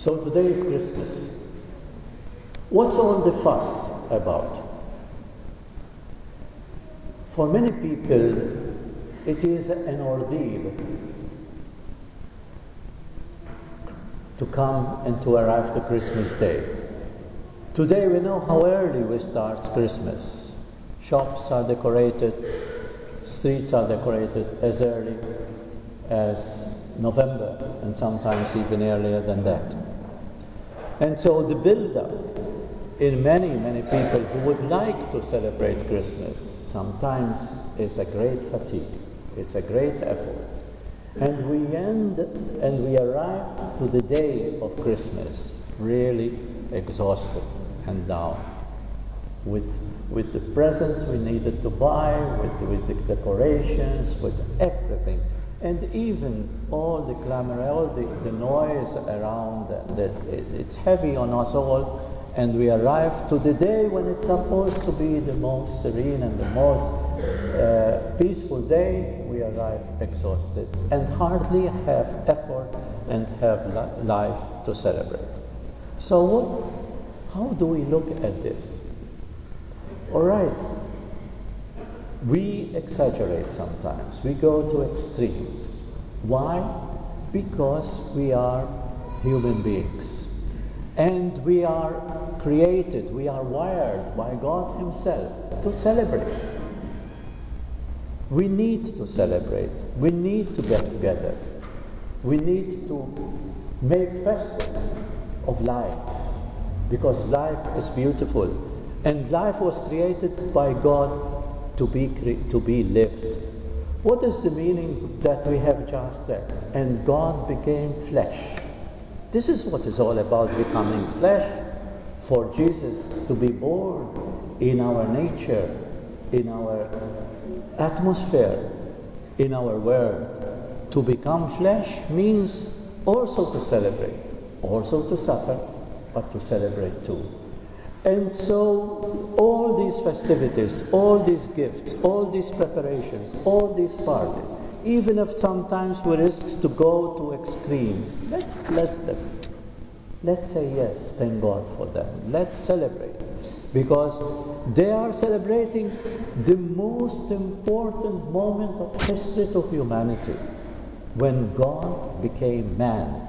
So today is Christmas. What's all the fuss about? For many people, it is an ordeal to come and to arrive to Christmas Day. Today we know how early we start Christmas. Shops are decorated, streets are decorated as early as November, and sometimes even earlier than that. And so the build-up in many people who would like to celebrate Christmas, sometimes it's a great fatigue, it's a great effort. And we end and we arrive to the day of Christmas really exhausted and down. With the presents we needed to buy, with the decorations, with everything. And even all the clamor, all the noise around, it's heavy on us all. And we arrive to the day when it's supposed to be the most serene and the most peaceful day. We arrive exhausted and hardly have effort and have life to celebrate. So how do we look at this? All right, we exaggerate sometimes. We go to extremes. Why? Because we are human beings. And we are created, we are wired by God Himself to celebrate. We need to celebrate. We need to get together. We need to make festive of life, because life is beautiful. And life was created by God to be lived. What is the meaning that we have just said? And God became flesh. This is what it's all about, becoming flesh, for Jesus to be born in our nature, in our atmosphere, in our world. To become flesh means also to celebrate, also to suffer, but to celebrate too. And so all these festivities, all these gifts, all these preparations, all these parties, even if sometimes we risk to go to extremes, let's bless them. Let's say yes, thank God for them. Let's celebrate, because they are celebrating the most important moment of history to humanity, when God became man.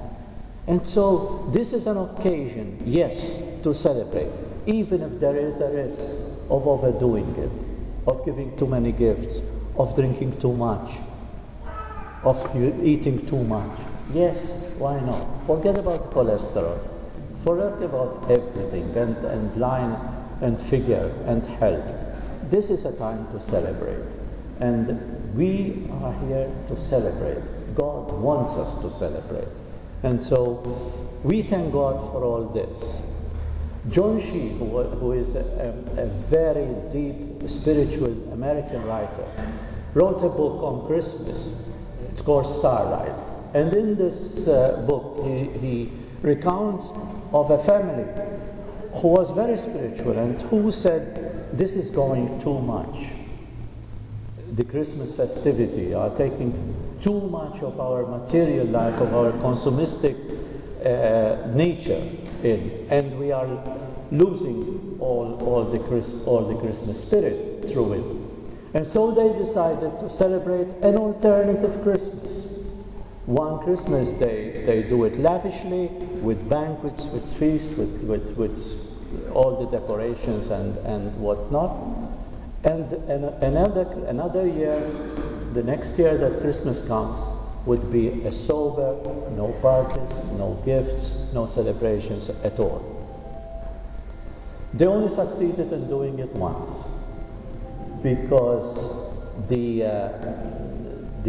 And so this is an occasion, yes, to celebrate, even if there is a risk of overdoing it, of giving too many gifts, of drinking too much, of eating too much. Yes, why not? Forget about cholesterol. Forget about everything and line and figure and health. This is a time to celebrate. And we are here to celebrate. God wants us to celebrate. And so we thank God for all this. John Shee, who is a very deep spiritual American writer, wrote a book on Christmas. It's called Starlight. And in this book, he recounts of a family who was very spiritual and who said, this is going too much. The Christmas festivity are taking too much of our material life, of our consumistic nature in, and we are losing all the Christmas spirit through it. And so they decided to celebrate an alternative Christmas. One Christmas day, they do it lavishly, with banquets, with feasts, with all the decorations and whatnot. And another year, the next year that Christmas comes, would be a sober, no parties, no gifts, no celebrations at all. They only succeeded in doing it once, because the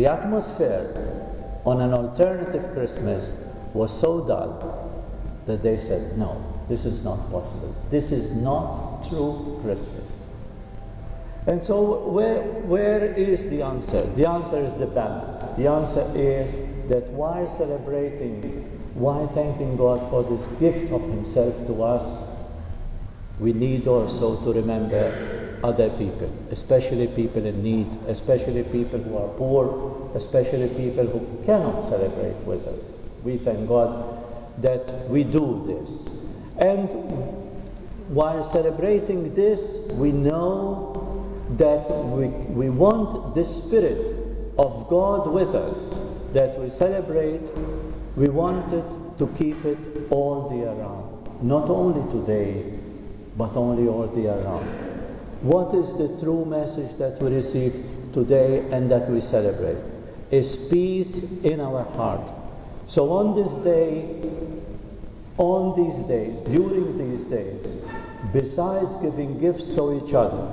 atmosphere on an alternative Christmas was so dull that they said, no, this is not possible. This is not true Christmas. And so where is the answer? The answer is the balance. The answer is that while celebrating, while thanking God for this gift of Himself to us, we need also to remember other people, especially people in need, especially people who are poor, especially people who cannot celebrate with us. We thank God that we do this. And while celebrating this, we know that we want the Spirit of God with us, that we celebrate. We wanted to keep it all the year round, not only today, but only all the year round. What is the true message that we receive today and that we celebrate? Is peace in our heart. So on this day, on these days, during these days, besides giving gifts to each other,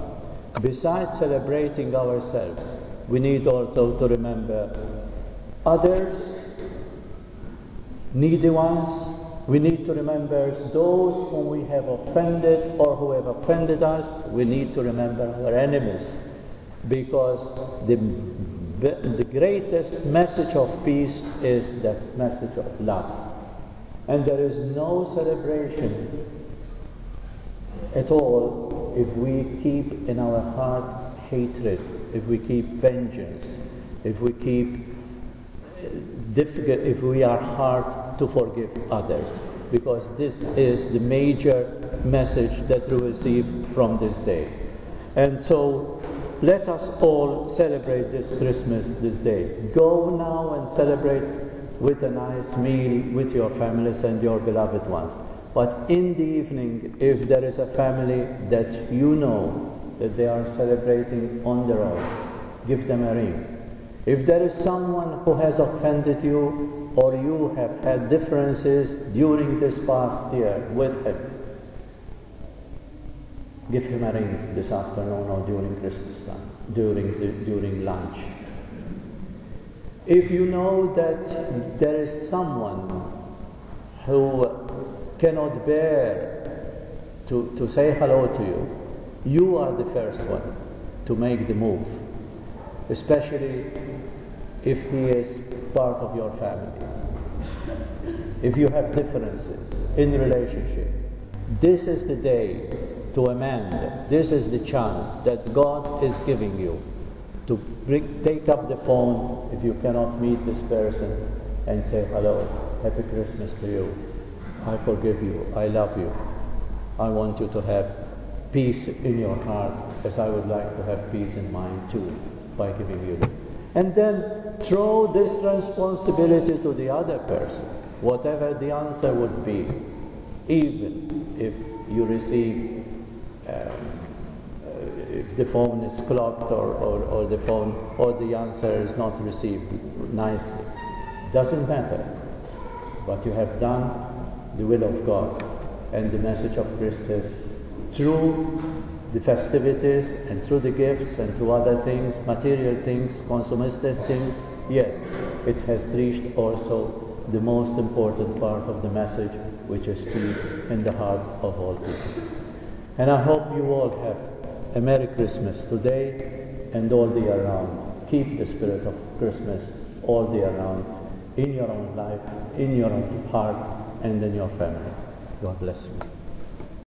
besides celebrating ourselves, we need also to remember others, needy ones. We need to remember those whom we have offended or who have offended us. We need to remember our enemies, because the greatest message of peace is that message of love. And there is no celebration at all if we keep in our heart hatred, if we keep vengeance, if we keep difficult, if we are hard to forgive others, because this is the major message that we receive from this day. And so let us all celebrate this Christmas, this day. Go now and celebrate with a nice meal with your families and your beloved ones. But in the evening, if there is a family that you know that they are celebrating on their own, give them a ring. If there is someone who has offended you, or you have had differences during this past year with him, give him a ring this afternoon or during Christmas time, during lunch. If you know that there is someone who cannot bear to say hello to you, you are the first one to make the move, especially if he is part of your family. If you have differences in the relationship, this is the day to amend. This is the chance that God is giving you to take up the phone if you cannot meet this person and say hello, happy Christmas to you, I forgive you, I love you, I want you to have peace in your heart as I would like to have peace in mine too, by giving you that. And then throw this responsibility to the other person, whatever the answer would be, even if you receive, if the phone is clogged or the phone or the answer is not received nicely. Doesn't matter, but you have done the will of God, and the message of Christus through the festivities and through the gifts and through other things, material things, consumistic things. Yes, it has reached also the most important part of the message, which is peace in the heart of all people. And I hope you all have a Merry Christmas today and all the year round. Keep the spirit of Christmas all the year round in your own life, in your own heart, and in your family. God bless you.